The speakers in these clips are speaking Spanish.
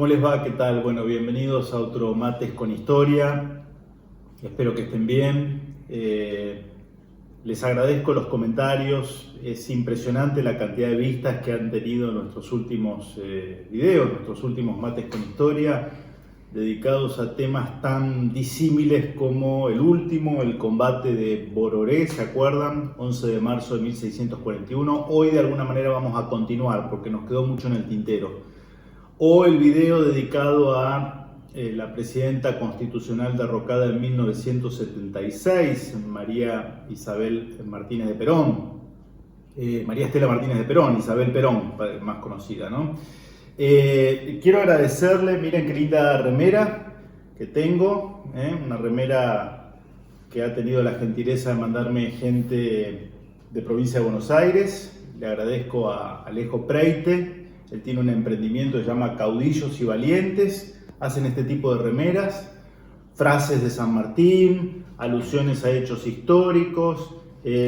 ¿Cómo les va? ¿Qué tal? Bueno, bienvenidos a otro Mates con Historia. Espero que estén bien. Les agradezco los comentarios. Es impresionante la cantidad de vistas que han tenido nuestros últimos videos, nuestros últimos Mates con Historia, dedicados a temas tan disímiles como el último, el combate de Bororé, ¿se acuerdan? 11 de marzo de 1641. Hoy de alguna manera vamos a continuar porque nos quedó mucho en el tintero. O el video dedicado a la presidenta constitucional derrocada en 1976, María Isabel Martínez de Perón, María Estela Martínez de Perón, Isabel Perón, más conocida, ¿no? Quiero agradecerle, miren qué linda remera que tengo, una remera que ha tenido la gentileza de mandarme gente de provincia de Buenos Aires. Le agradezco a Alejo Preite. Él tiene un emprendimiento que se llama Caudillos y Valientes. Hacen este tipo de remeras, frases de San Martín, alusiones a hechos históricos.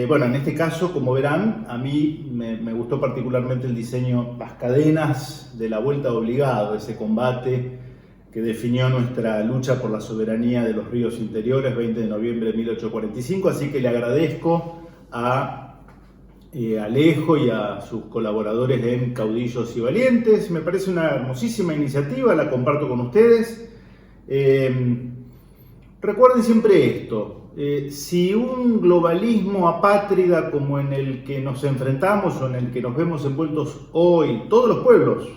Bueno, en este caso, como verán, a mí me gustó particularmente el diseño, las cadenas de la Vuelta de Obligado, ese combate que definió nuestra lucha por la soberanía de los ríos interiores, 20 de noviembre de 1845. Así que le agradezco a Alejo y a sus colaboradores en Caudillos y Valientes. Me parece una hermosísima iniciativa, la comparto con ustedes. Recuerden siempre esto, si un globalismo apátrida como en el que nos enfrentamos o en el que nos vemos envueltos hoy, todos los pueblos,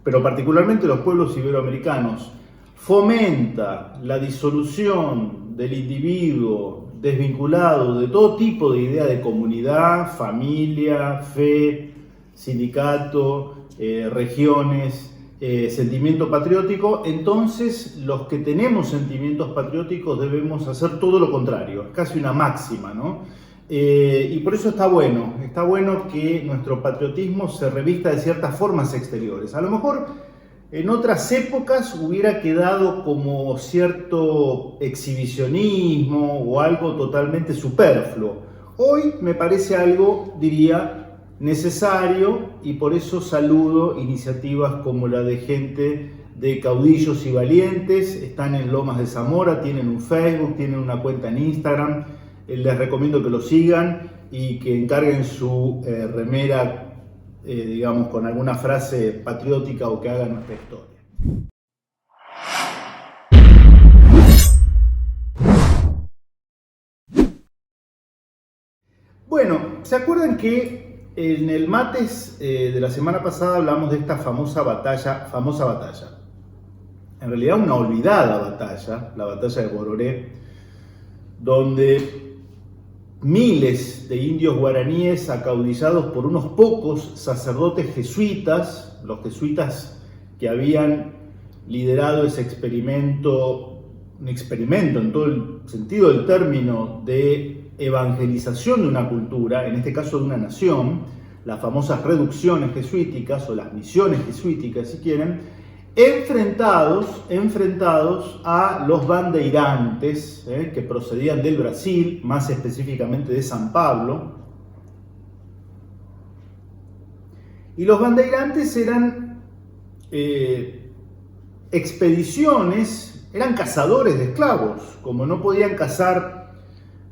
pero particularmente los pueblos iberoamericanos, fomenta la disolución del individuo desvinculado de todo tipo de idea de comunidad, familia, fe, sindicato, regiones, sentimiento patriótico, entonces los que tenemos sentimientos patrióticos debemos hacer todo lo contrario, es casi una máxima, ¿no? Y por eso está bueno que nuestro patriotismo se revista de ciertas formas exteriores. A lo mejor en otras épocas hubiera quedado como cierto exhibicionismo o algo totalmente superfluo. Hoy me parece algo, diría, necesario, y por eso saludo iniciativas como la de gente de Caudillos y Valientes. Están en Lomas de Zamora, tienen un Facebook, tienen una cuenta en Instagram. Les recomiendo que lo sigan y que encarguen su remera, digamos, con alguna frase patriótica o que haga nuestra historia. Bueno, ¿se acuerdan que en el Mates de la semana pasada hablamos de esta famosa batalla? En realidad una olvidada batalla, la batalla de Bororé, donde miles de indios guaraníes acaudillados por unos pocos sacerdotes jesuitas, los jesuitas que habían liderado ese experimento, un experimento en todo el sentido del término de evangelización de una cultura, en este caso de una nación, las famosas reducciones jesuíticas o las misiones jesuíticas si quieren, enfrentados a los bandeirantes que procedían del Brasil, más específicamente de San Pablo. Y los bandeirantes eran expediciones, eran cazadores de esclavos. Como no podían cazar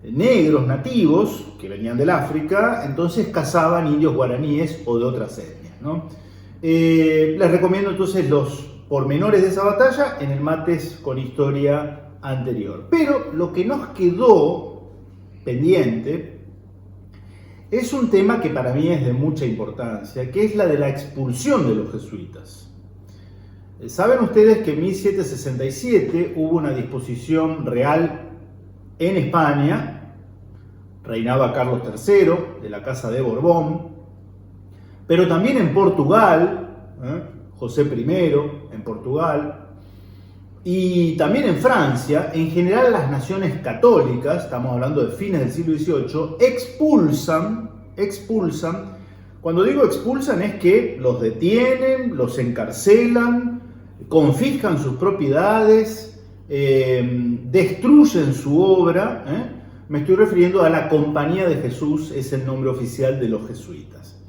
negros nativos que venían del África, entonces cazaban indios guaraníes o de otras etnias, ¿no? Les recomiendo entonces los pormenores de esa batalla en el Mates con Historia anterior. Pero lo que nos quedó pendiente es un tema que para mí es de mucha importancia, que es la de la expulsión de los jesuitas. Saben ustedes que en 1767 hubo una disposición real en España, reinaba Carlos III de la Casa de Borbón, pero también en Portugal, José I en Portugal, y también en Francia. En general las naciones católicas, estamos hablando de fines del siglo XVIII, expulsan. Cuando digo expulsan es que los detienen, los encarcelan, confiscan sus propiedades, destruyen su obra. Me estoy refiriendo a la Compañía de Jesús, es el nombre oficial de los jesuitas.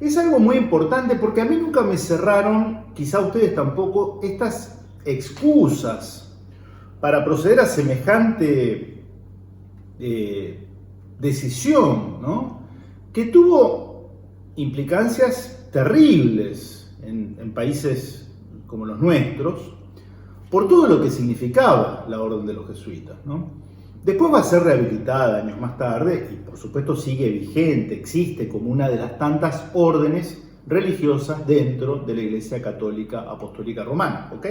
Es algo muy importante porque a mí nunca me cerraron, quizá a ustedes tampoco, estas excusas para proceder a semejante decisión, ¿no? Que tuvo implicancias terribles en países como los nuestros, por todo lo que significaba la orden de los jesuitas, ¿no? Después va a ser rehabilitada años más tarde y por supuesto sigue vigente, existe como una de las tantas órdenes religiosas dentro de la Iglesia Católica Apostólica Romana, ¿ok?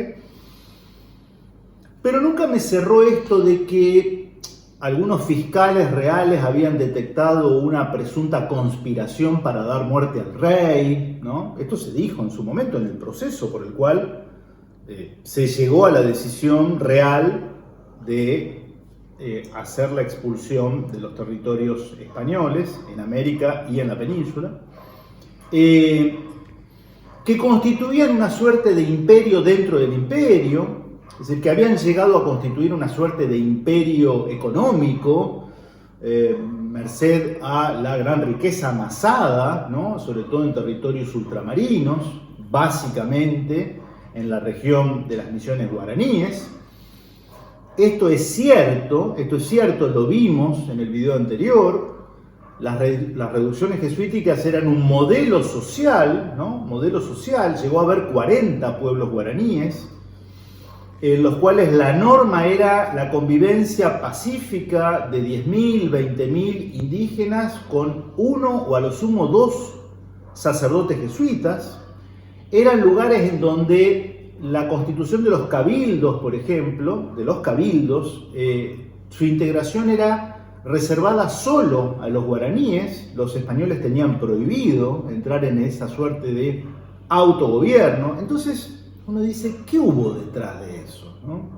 Pero nunca me cerró esto de que algunos fiscales reales habían detectado una presunta conspiración para dar muerte al rey, ¿no? Esto se dijo en su momento en el proceso por el cual se llegó a la decisión real de hacer la expulsión de los territorios españoles en América y en la península, que constituían una suerte de imperio dentro del imperio, es decir, que habían llegado a constituir una suerte de imperio económico, merced a la gran riqueza amasada, ¿no? Sobre todo en territorios ultramarinos, básicamente en la región de las misiones guaraníes. Esto es cierto, lo vimos en el video anterior. Las reducciones jesuíticas eran un modelo social, ¿no? Modelo social, llegó a haber 40 pueblos guaraníes, en los cuales la norma era la convivencia pacífica de 10.000, 20.000 indígenas con uno o a lo sumo dos sacerdotes jesuitas. Eran lugares en donde la constitución de los cabildos, por ejemplo, su integración era reservada solo a los guaraníes. Los españoles tenían prohibido entrar en esa suerte de autogobierno. Entonces uno dice, ¿qué hubo detrás de eso, ¿no?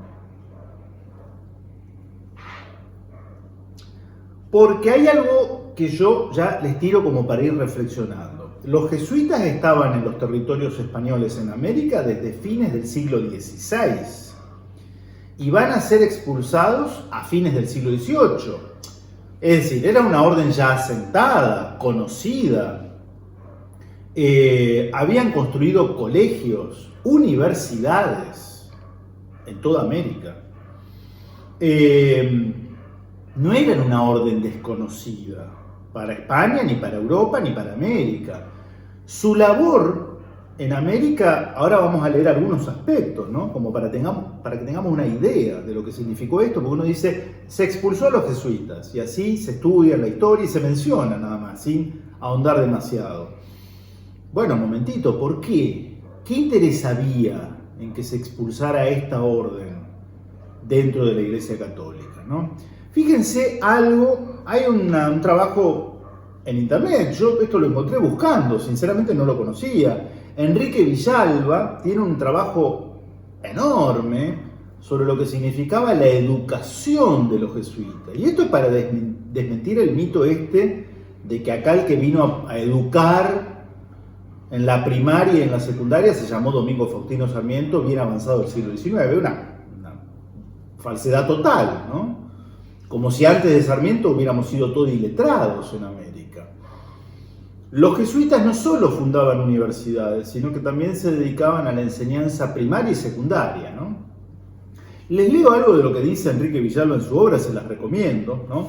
Porque hay algo que yo ya les tiro como para ir reflexionando. Los jesuitas estaban en los territorios españoles en América desde fines del siglo XVI y van a ser expulsados a fines del siglo XVIII. Es decir, era una orden ya asentada, conocida. Habían construido colegios, universidades en toda América. No eran una orden desconocida para España, ni para Europa, ni para América. Su labor en América, ahora vamos a leer algunos aspectos, ¿no? Como para que tengamos una idea de lo que significó esto, porque uno dice, se expulsó a los jesuitas, y así se estudia la historia y se menciona nada más, sin ahondar demasiado. Bueno, un momentito, ¿por qué? ¿Qué interés había en que se expulsara esta orden dentro de la Iglesia Católica, ¿no? Fíjense algo, hay un trabajo en internet, yo esto lo encontré buscando, sinceramente no lo conocía. Enrique Villalba tiene un trabajo enorme sobre lo que significaba la educación de los jesuitas. Y esto es para desmentir el mito este de que acá el que vino a educar en la primaria y en la secundaria se llamó Domingo Faustino Sarmiento, bien avanzado del siglo XIX, una falsedad total, ¿no? Como si antes de Sarmiento hubiéramos sido todos iletrados en América. Los jesuitas no solo fundaban universidades, sino que también se dedicaban a la enseñanza primaria y secundaria, ¿no? Les leo algo de lo que dice Enrique Villalba en su obra, se las recomiendo, ¿no?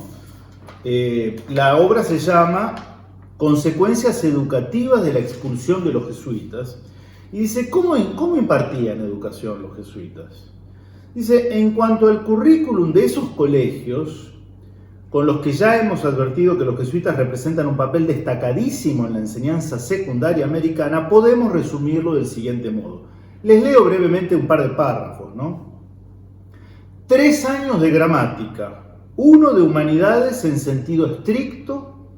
La obra se llama Consecuencias educativas de la expulsión de los jesuitas, y dice, ¿cómo impartían educación los jesuitas? Dice, en cuanto al currículum de esos colegios, con los que ya hemos advertido que los jesuitas representan un papel destacadísimo en la enseñanza secundaria americana, podemos resumirlo del siguiente modo. Les leo brevemente un par de párrafos, ¿no? 3 años de gramática, 1 de humanidades en sentido estricto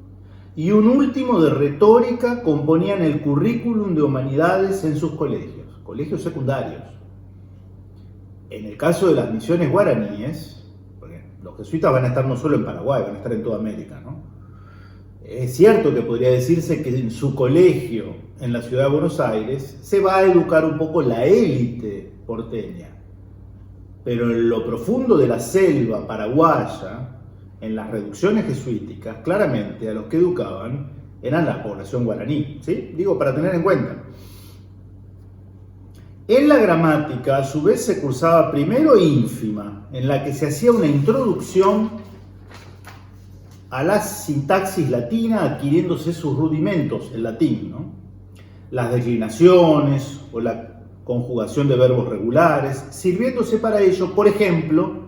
y un último de retórica componían el currículum de humanidades en sus colegios secundarios. En el caso de las misiones guaraníes, porque los jesuitas van a estar no solo en Paraguay, van a estar en toda América, ¿no? Es cierto que podría decirse que en su colegio, en la ciudad de Buenos Aires, se va a educar un poco la élite porteña. Pero en lo profundo de la selva paraguaya, en las reducciones jesuíticas, claramente a los que educaban eran la población guaraní, ¿sí? Digo, para tener en cuenta. En la gramática, a su vez, se cursaba primero ínfima, en la que se hacía una introducción a la sintaxis latina, adquiriéndose sus rudimentos, el latín, ¿no? Las declinaciones o la conjugación de verbos regulares, sirviéndose para ello, por ejemplo,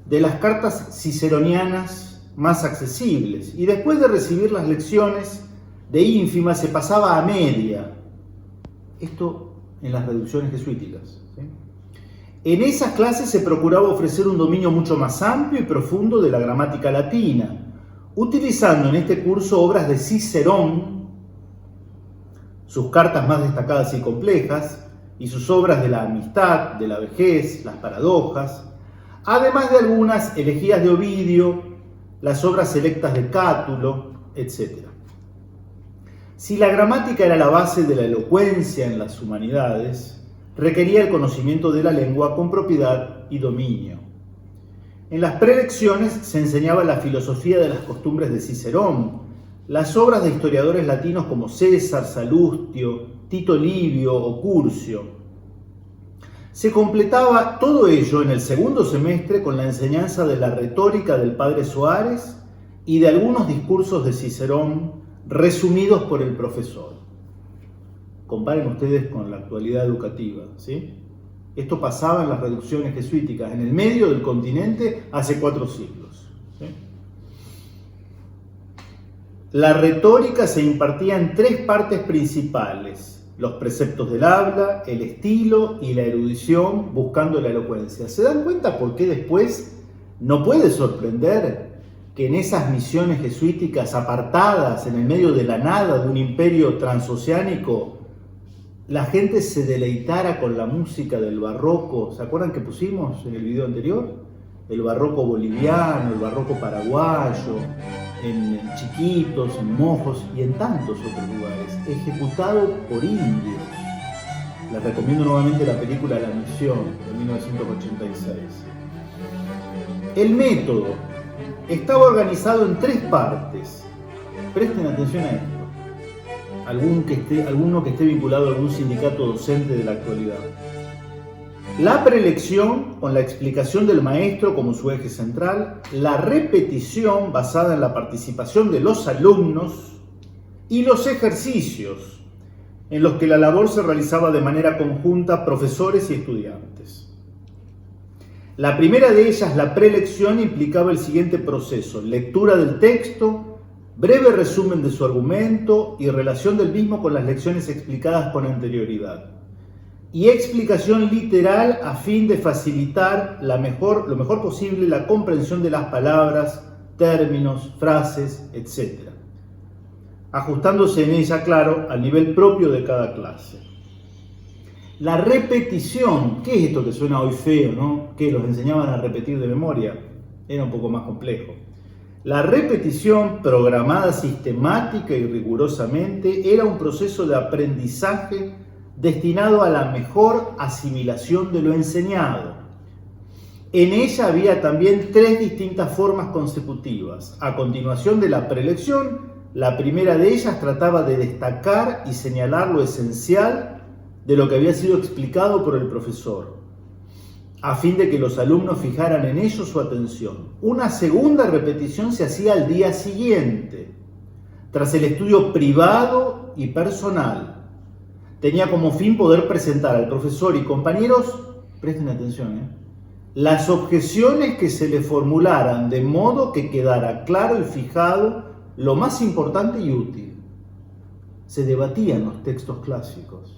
de las cartas ciceronianas más accesibles. Y después de recibir las lecciones de ínfima, se pasaba a media. Esto en las reducciones jesuíticas, ¿sí? En esas clases se procuraba ofrecer un dominio mucho más amplio y profundo de la gramática latina, utilizando en este curso obras de Cicerón, sus cartas más destacadas y complejas, y sus obras de la amistad, de la vejez, las paradojas, además de algunas elegías de Ovidio, las obras selectas de Cátulo, etc. Si la gramática era la base de la elocuencia en las humanidades, requería el conocimiento de la lengua con propiedad y dominio. En las prelecciones se enseñaba la filosofía de las costumbres de Cicerón, las obras de historiadores latinos como César, Salustio, Tito Livio o Curcio. Se completaba todo ello en el segundo semestre con la enseñanza de la retórica del padre Suárez y de algunos discursos de Cicerón resumidos por el profesor. Comparen ustedes con la actualidad educativa, ¿sí? Esto pasaba en las reducciones jesuíticas, en el medio del continente, hace 4 siglos, ¿sí? La retórica se impartía en 3 partes principales: los preceptos del habla, el estilo y la erudición, buscando la elocuencia. ¿Se dan cuenta por qué después no puede sorprender que en esas misiones jesuíticas apartadas en el medio de la nada de un imperio transoceánico, la gente se deleitara con la música del barroco? ¿Se acuerdan que pusimos en el video anterior? El barroco boliviano, el barroco paraguayo, en Chiquitos, en Mojos y en tantos otros lugares, ejecutado por indios. Les recomiendo nuevamente la película La Misión, de 1986. El método estaba organizado en 3 partes. Presten atención a esto. Alguno que esté vinculado a algún sindicato docente de la actualidad. La prelección, con la explicación del maestro como su eje central, la repetición basada en la participación de los alumnos y los ejercicios, en los que la labor se realizaba de manera conjunta profesores y estudiantes. La primera de ellas, la prelección, implicaba el siguiente proceso: lectura del texto, breve resumen de su argumento y relación del mismo con las lecciones explicadas con anterioridad, y explicación literal a fin de facilitar lo mejor posible la comprensión de las palabras, términos, frases, etc., ajustándose en ella, claro, al nivel propio de cada clase. La repetición, ¿qué es esto que suena hoy feo, no? ¿Que los enseñaban a repetir de memoria? Era un poco más complejo. La repetición, programada sistemática y rigurosamente, era un proceso de aprendizaje destinado a la mejor asimilación de lo enseñado. En ella había también 3 distintas formas consecutivas. A continuación de la prelección, la primera de ellas trataba de destacar y señalar lo esencial de lo que había sido explicado por el profesor, a fin de que los alumnos fijaran en ello su atención. Una segunda repetición se hacía al día siguiente, tras el estudio privado y personal. Tenía como fin poder presentar al profesor y compañeros, presten atención, las objeciones que se le formularan, de modo que quedara claro y fijado lo más importante y útil. Se debatían los textos clásicos.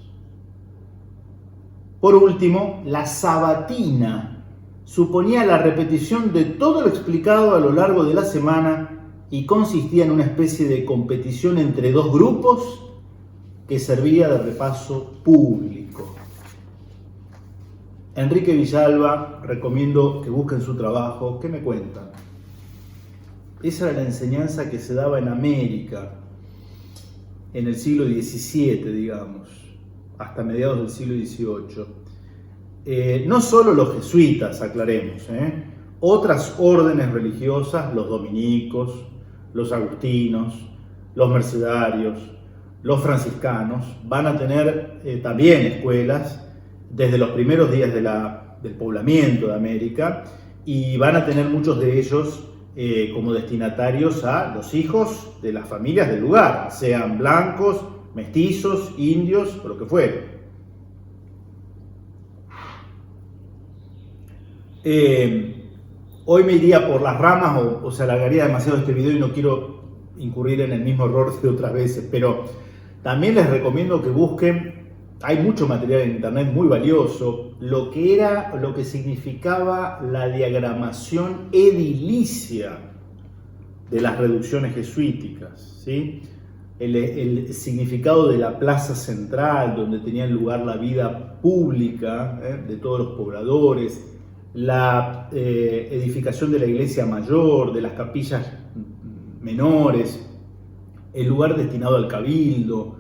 Por último, la sabatina suponía la repetición de todo lo explicado a lo largo de la semana y consistía en una especie de competición entre 2 grupos que servía de repaso público. Enrique Villalba, recomiendo que busquen su trabajo. ¿Qué me cuentan? Esa era la enseñanza que se daba en América en el siglo XVII, digamos, hasta mediados del siglo XVIII. No solo los jesuitas, aclaremos, otras órdenes religiosas, los dominicos, los agustinos, los mercedarios, los franciscanos, van a tener también escuelas desde los primeros días del poblamiento de América, y van a tener muchos de ellos como destinatarios a los hijos de las familias del lugar, sean blancos, mestizos, indios, o lo que fuere. Hoy me iría por las ramas o se alargaría demasiado este video y no quiero incurrir en el mismo error de otras veces, pero también les recomiendo que busquen, hay mucho material en internet muy valioso, lo que significaba la diagramación edilicia de las reducciones jesuíticas, ¿sí? El significado de la plaza central, donde tenía lugar la vida pública de todos los pobladores, la edificación de la iglesia mayor, de las capillas menores, el lugar destinado al cabildo,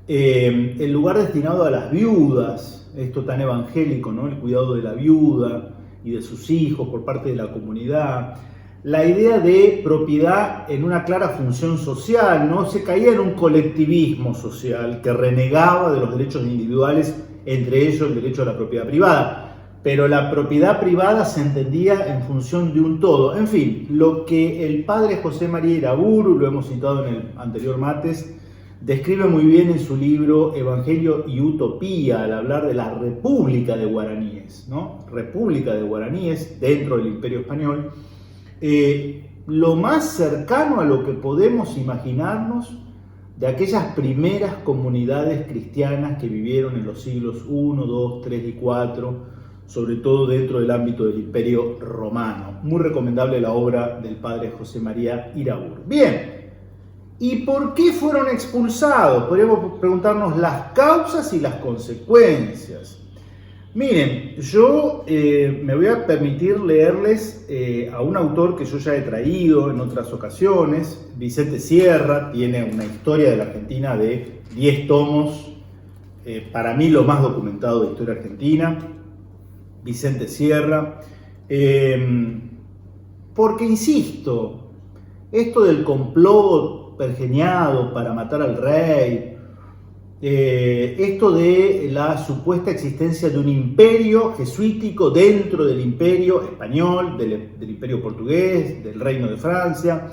el lugar destinado a las viudas, esto tan evangélico, ¿no? El cuidado de la viuda y de sus hijos por parte de la comunidad, la idea de propiedad en una clara función social, ¿no? Se caía en un colectivismo social que renegaba de los derechos individuales, entre ellos el derecho a la propiedad privada. Pero la propiedad privada se entendía en función de un todo. En fin, lo que el padre José María Iraburu, lo hemos citado en el anterior Mates, describe muy bien en su libro Evangelio y Utopía, al hablar de la República de Guaraníes, ¿no? República de Guaraníes dentro del Imperio Español, lo más cercano a lo que podemos imaginarnos de aquellas primeras comunidades cristianas que vivieron en los siglos I, II, III y IV, sobre todo dentro del ámbito del Imperio Romano. Muy recomendable la obra del padre José María Iraburu. Bien, ¿y por qué fueron expulsados? Podríamos preguntarnos las causas y las consecuencias. Miren, yo me voy a permitir leerles a un autor que yo ya he traído en otras ocasiones, Vicente Sierra, tiene una historia de la Argentina de 10 tomos, para mí lo más documentado de historia argentina, Vicente Sierra, porque insisto, esto del complot pergeñado para matar al rey, esto de la supuesta existencia de un imperio jesuítico dentro del imperio español, del imperio portugués, del reino de Francia,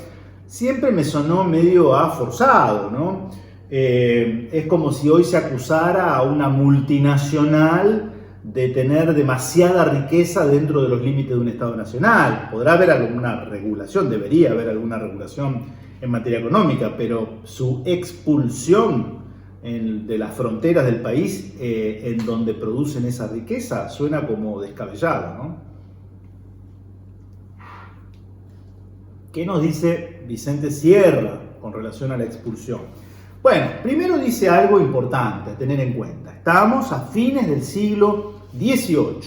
siempre me sonó medio a forzado, ¿no? Es como si hoy se acusara a una multinacional de tener demasiada riqueza dentro de los límites de un Estado nacional. Podrá haber alguna regulación, debería haber alguna regulación en materia económica, pero su expulsión de las fronteras del país en donde producen esa riqueza suena como descabellado, ¿no? ¿Qué nos dice Vicente Sierra con relación a la expulsión? Bueno, primero dice algo importante a tener en cuenta. Estamos a fines del siglo XVIII.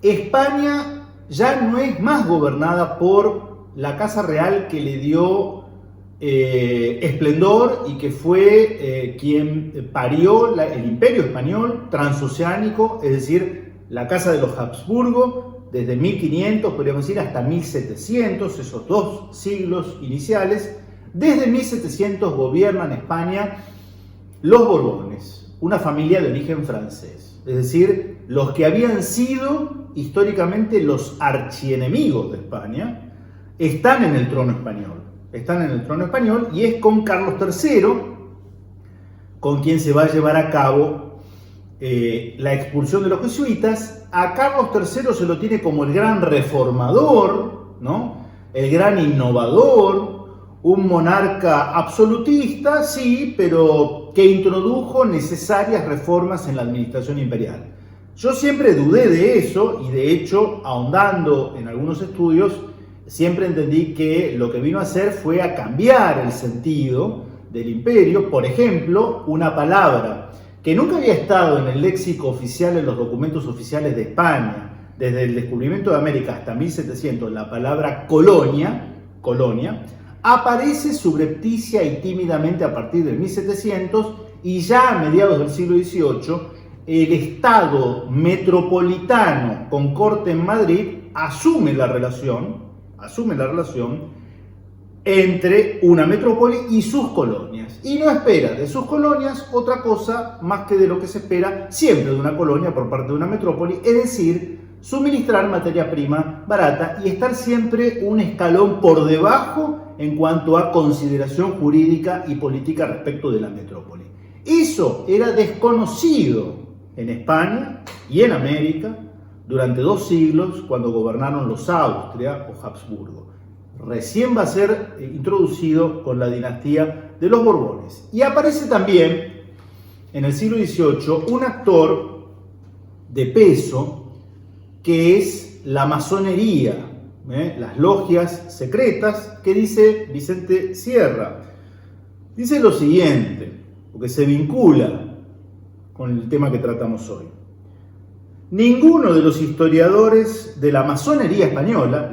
España ya no es más gobernada por la Casa Real que le dio esplendor y que fue quien parió el Imperio Español transoceánico, es decir, la Casa de los Habsburgo, desde 1500, podríamos decir, hasta 1700, esos 2 siglos iniciales. Desde 1700 gobiernan España los Borbones, una familia de origen francés, es decir, los que habían sido históricamente los archienemigos de España, están en el trono español. Están en el trono español y es con Carlos III con quien se va a llevar a cabo la expulsión de los jesuitas. A Carlos III se lo tiene como el gran reformador, ¿no? El gran innovador, un monarca absolutista, sí, pero que introdujo necesarias reformas en la administración imperial. Yo siempre dudé de eso y de hecho, ahondando en algunos estudios, siempre entendí que lo que vino a hacer fue a cambiar el sentido del imperio. Por ejemplo, una palabra que nunca había estado en el léxico oficial, en los documentos oficiales de España, desde el descubrimiento de América hasta 1700, la palabra colonia, aparece subrepticia y tímidamente a partir de 1700, y ya a mediados del siglo XVIII, el Estado metropolitano con corte en Madrid asume la relación entre una metrópoli y sus colonias. Y no espera de sus colonias otra cosa más que de lo que se espera siempre de una colonia por parte de una metrópoli, es decir, suministrar materia prima barata y estar siempre un escalón por debajo en cuanto a consideración jurídica y política respecto de la metrópoli. Eso era desconocido en España y en América durante 2 siglos cuando gobernaron los Austria o Habsburgo. Recién va a ser introducido con la dinastía de los Borbones. Y aparece también en el siglo XVIII un actor de peso que es la masonería, las logias secretas, que dice Vicente Sierra. Dice lo siguiente, porque se vincula con el tema que tratamos hoy. Ninguno de los historiadores de la masonería española,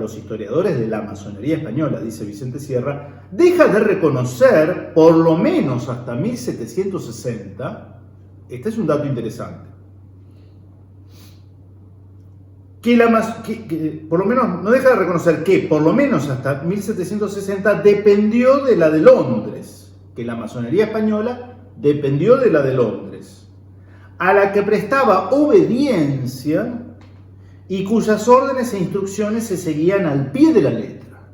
dice Vicente Sierra, deja de reconocer, por lo menos hasta 1760, este es un dato interesante, por lo menos no deja de reconocer que por lo menos hasta 1760 dependió de la de Londres, que la masonería española dependió de la de Londres, a la que prestaba obediencia y cuyas órdenes e instrucciones se seguían al pie de la letra.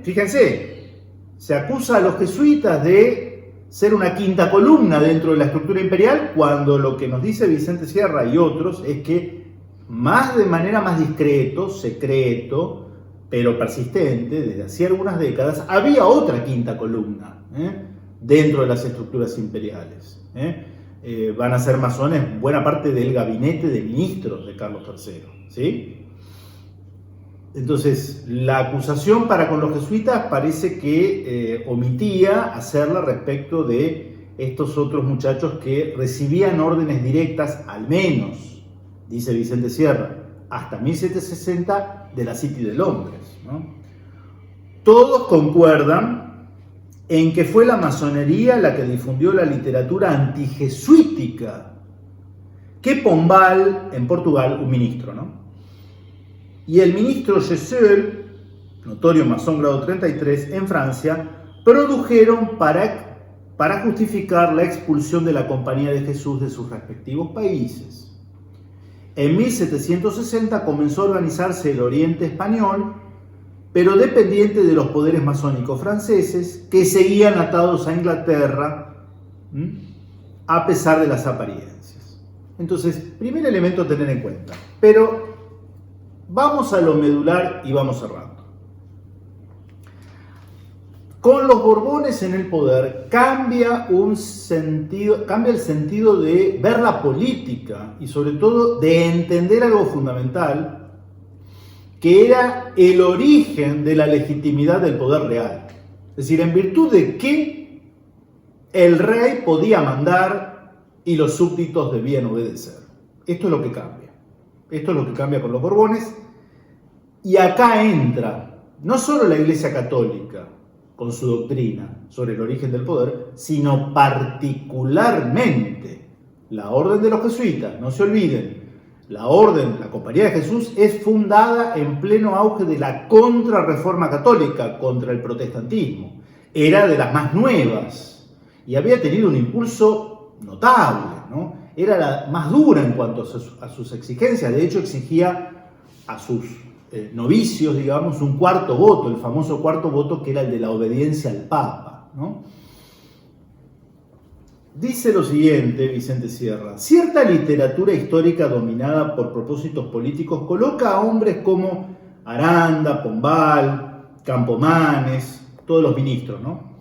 Fíjense, se acusa a los jesuitas de ser una quinta columna dentro de la estructura imperial, cuando lo que nos dice Vicente Sierra y otros es que de manera más secreto, pero persistente, desde hacía algunas décadas, había otra quinta columna dentro de las estructuras imperiales. Van a ser masones buena parte del gabinete de ministros de Carlos III, ¿sí? Entonces, la acusación para con los jesuitas parece que omitía hacerla respecto de estos otros muchachos que recibían órdenes directas, al menos, dice Vicente Sierra, hasta 1760 de la City de Londres, ¿no? Todos concuerdan en que fue la masonería la que difundió la literatura antijesuítica, que Pombal, en Portugal, un ministro, ¿no? Y el ministro Gesell, notorio masón grado 33, en Francia, produjeron para justificar la expulsión de la Compañía de Jesús de sus respectivos países. En 1760 comenzó a organizarse el Oriente Español, pero dependiente de los poderes masónicos franceses, que seguían atados a Inglaterra, a pesar de las apariencias. Entonces, primer elemento a tener en cuenta. Pero vamos a lo medular y vamos cerrando. Con los Borbones en el poder cambia el sentido de ver la política y sobre todo de entender algo fundamental, que era el origen de la legitimidad del poder real. Es decir, en virtud de qué el rey podía mandar y los súbditos debían obedecer. Esto es lo que cambia. Esto es lo que cambia con los Borbones. Y acá entra no solo la Iglesia Católica con su doctrina sobre el origen del poder, sino particularmente la Orden de los Jesuitas. No se olviden, la Compañía de Jesús es fundada en pleno auge de la contrarreforma católica contra el protestantismo. Era de las más nuevas y había tenido un impulso notable, ¿no? Era la más dura en cuanto a sus exigencias. De hecho, exigía a sus novicios, digamos, un cuarto voto, el famoso cuarto voto que era el de la obediencia al Papa, ¿no? Dice lo siguiente Vicente Sierra: cierta literatura histórica dominada por propósitos políticos coloca a hombres como Aranda, Pombal, Campomanes, todos los ministros, ¿no?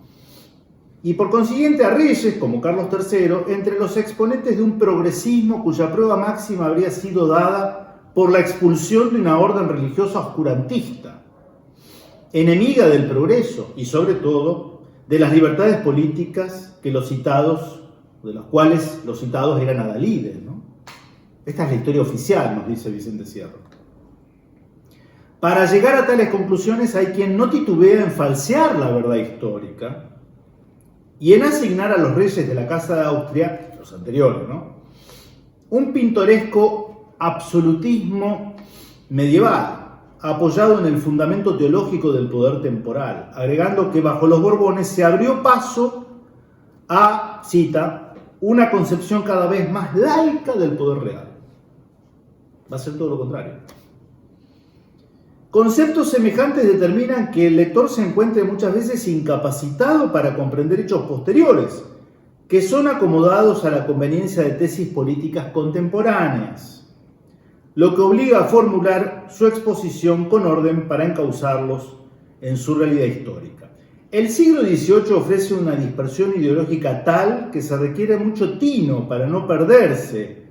Y por consiguiente a reyes como Carlos III entre los exponentes de un progresismo cuya prueba máxima habría sido dada por la expulsión de una orden religiosa oscurantista, enemiga del progreso y sobre todo de las libertades políticas de los cuales los citados eran adalides, ¿no? Esta es la historia oficial, nos dice Vicente Sierra. Para llegar a tales conclusiones hay quien no titubea en falsear la verdad histórica y en asignar a los reyes de la Casa de Austria, los anteriores, ¿no?, un pintoresco absolutismo medieval, apoyado en el fundamento teológico del poder temporal, agregando que bajo los Borbones se abrió paso a, cita, una concepción cada vez más laica del poder real. Va a ser todo lo contrario. Conceptos semejantes determinan que el lector se encuentre muchas veces incapacitado para comprender hechos posteriores, que son acomodados a la conveniencia de tesis políticas contemporáneas, lo que obliga a formular su exposición con orden para encauzarlos en su realidad histórica. El siglo XVIII ofrece una dispersión ideológica tal que se requiere mucho tino para no perderse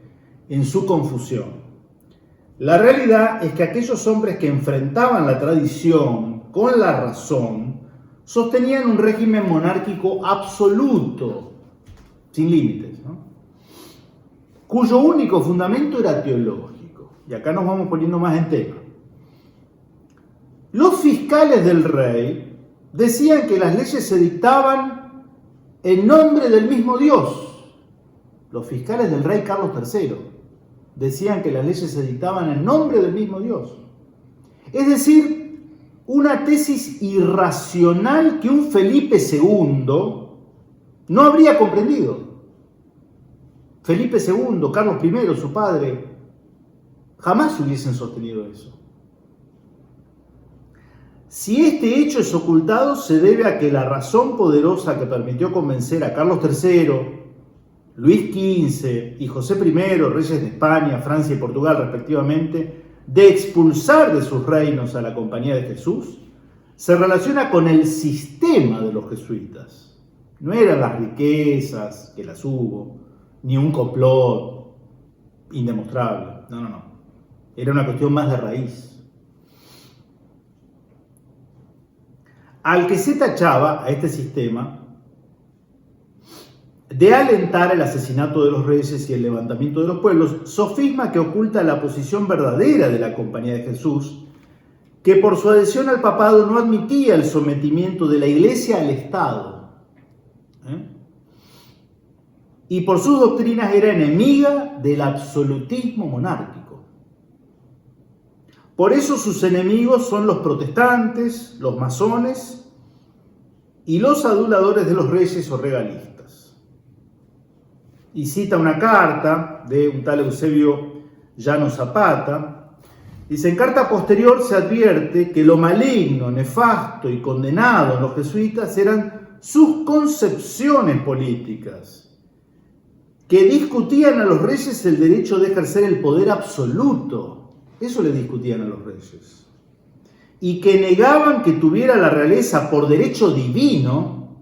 en su confusión. La realidad es que aquellos hombres que enfrentaban la tradición con la razón sostenían un régimen monárquico absoluto, sin límites, ¿no? Cuyo único fundamento era teológico. Y acá nos vamos poniendo más en tema. Los fiscales del rey decían que las leyes se dictaban en nombre del mismo Dios. Los fiscales del rey Carlos III decían que las leyes se dictaban en nombre del mismo Dios. Es decir, una tesis irracional que un Felipe II no habría comprendido. Felipe II, Carlos I, su padre, jamás hubiesen sostenido eso. Si este hecho es ocultado, se debe a que la razón poderosa que permitió convencer a Carlos III, Luis XV y José I, reyes de España, Francia y Portugal respectivamente, de expulsar de sus reinos a la Compañía de Jesús, se relaciona con el sistema de los jesuitas. No eran las riquezas, que las hubo, ni un complot indemostrable. No. Era una cuestión más de raíz. Al que se tachaba a este sistema de alentar el asesinato de los reyes y el levantamiento de los pueblos, sofisma que oculta la posición verdadera de la Compañía de Jesús, que por su adhesión al papado no admitía el sometimiento de la Iglesia al Estado, y por sus doctrinas era enemiga del absolutismo monárquico. Por eso sus enemigos son los protestantes, los masones y los aduladores de los reyes o regalistas. Y cita una carta de un tal Eusebio Llano Zapata. Dice: en carta posterior se advierte que lo maligno, nefasto y condenado en los jesuitas eran sus concepciones políticas, que discutían a los reyes el derecho de ejercer el poder absoluto. Eso le discutían a los reyes. Y que negaban que tuviera la realeza por derecho divino,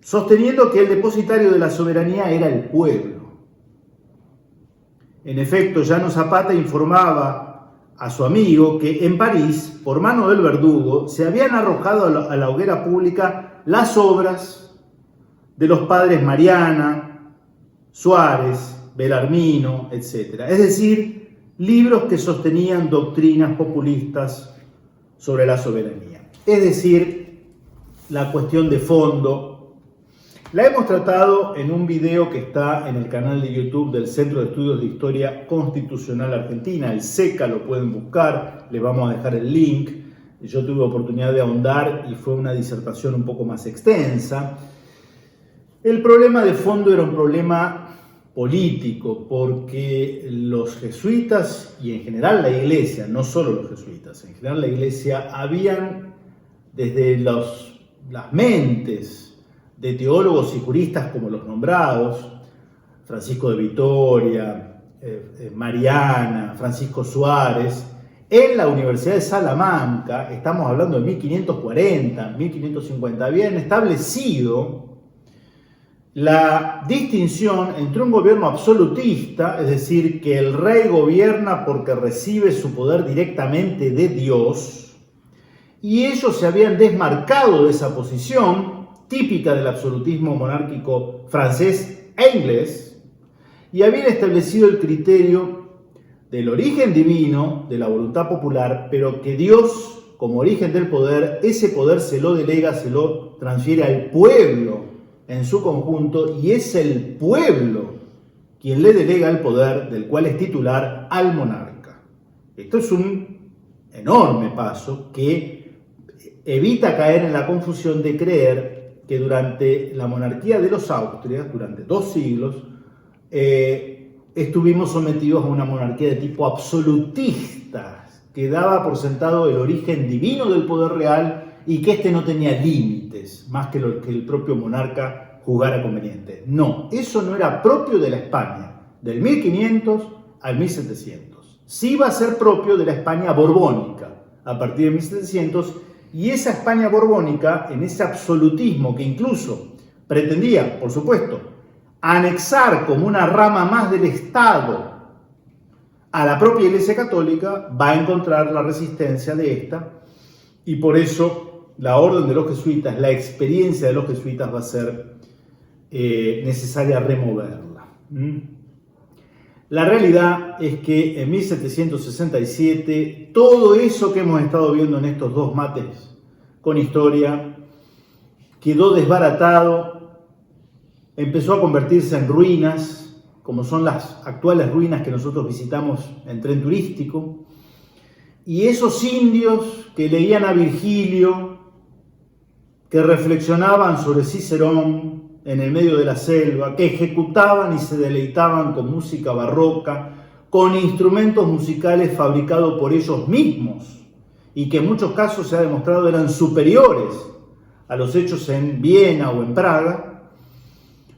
sosteniendo que el depositario de la soberanía era el pueblo. En efecto, Llano Zapata informaba a su amigo que en París, por mano del verdugo, se habían arrojado a la hoguera pública las obras de los padres Mariana, Suárez, Belarmino, etc. Es decir, libros que sostenían doctrinas populistas sobre la soberanía. Es decir, la cuestión de fondo la hemos tratado en un video que está en el canal de YouTube del Centro de Estudios de Historia Constitucional Argentina, el CECA, lo pueden buscar, les vamos a dejar el link. Yo tuve oportunidad de ahondar y fue una disertación un poco más extensa. El problema de fondo era un problema político, porque los jesuitas y en general la Iglesia, no solo los jesuitas, en general la Iglesia, habían desde las mentes de teólogos y juristas como los nombrados, Francisco de Vitoria, Mariana, Francisco Suárez, en la Universidad de Salamanca, estamos hablando de 1540, 1550, habían establecido la distinción entre un gobierno absolutista, es decir, que el rey gobierna porque recibe su poder directamente de Dios, y ellos se habían desmarcado de esa posición típica del absolutismo monárquico francés e inglés, y habían establecido el criterio del origen divino, de la voluntad popular, pero que Dios, como origen del poder, ese poder se lo delega, se lo transfiere al pueblo en su conjunto, y es el pueblo quien le delega el poder del cual es titular al monarca. Esto es un enorme paso que evita caer en la confusión de creer que durante la monarquía de los Austrias, durante 2 siglos, estuvimos sometidos a una monarquía de tipo absolutista, que daba por sentado el origen divino del poder real y que éste no tenía límites, más que lo que el propio monarca juzgara conveniente. No, eso no era propio de la España del 1500 al 1700. Sí va a ser propio de la España borbónica a partir de 1700, y esa España borbónica, en ese absolutismo que incluso pretendía, por supuesto, anexar como una rama más del Estado a la propia Iglesia Católica, va a encontrar la resistencia de esta, y por eso la orden de los jesuitas, la experiencia de los jesuitas va a ser necesaria removerla. La realidad es que en 1767 todo eso que hemos estado viendo en estos 2 mates con historia quedó desbaratado, empezó a convertirse en ruinas, como son las actuales ruinas que nosotros visitamos en tren turístico, y esos indios que leían a Virgilio, que reflexionaban sobre Cicerón en el medio de la selva, que ejecutaban y se deleitaban con música barroca, con instrumentos musicales fabricados por ellos mismos, y que en muchos casos se ha demostrado eran superiores a los hechos en Viena o en Praga,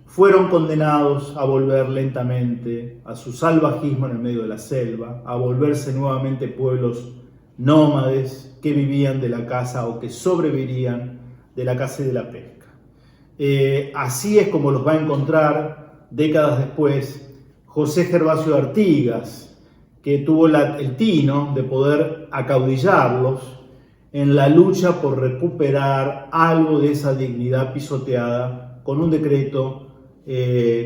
fueron condenados a volver lentamente a su salvajismo en el medio de la selva, a volverse nuevamente pueblos nómades que vivían de la caza o que sobrevivirían de la caza y de la pesca. Así es como los va a encontrar décadas después José Gervasio de Artigas, que tuvo el tino de poder acaudillarlos en la lucha por recuperar algo de esa dignidad pisoteada con un decreto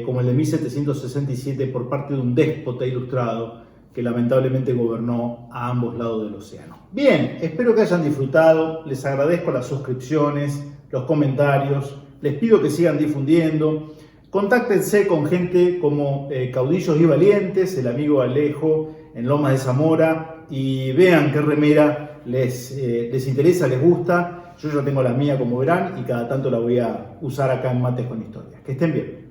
como el de 1767 por parte de un déspota ilustrado que lamentablemente gobernó a ambos lados del océano. Bien, espero que hayan disfrutado, les agradezco las suscripciones, los comentarios, les pido que sigan difundiendo, contáctense con gente como Caudillos y Valientes, el amigo Alejo en Lomas de Zamora, y vean qué remera les interesa, les gusta. Yo ya tengo la mía, como verán, y cada tanto la voy a usar acá en Mates con Historia. Que estén bien.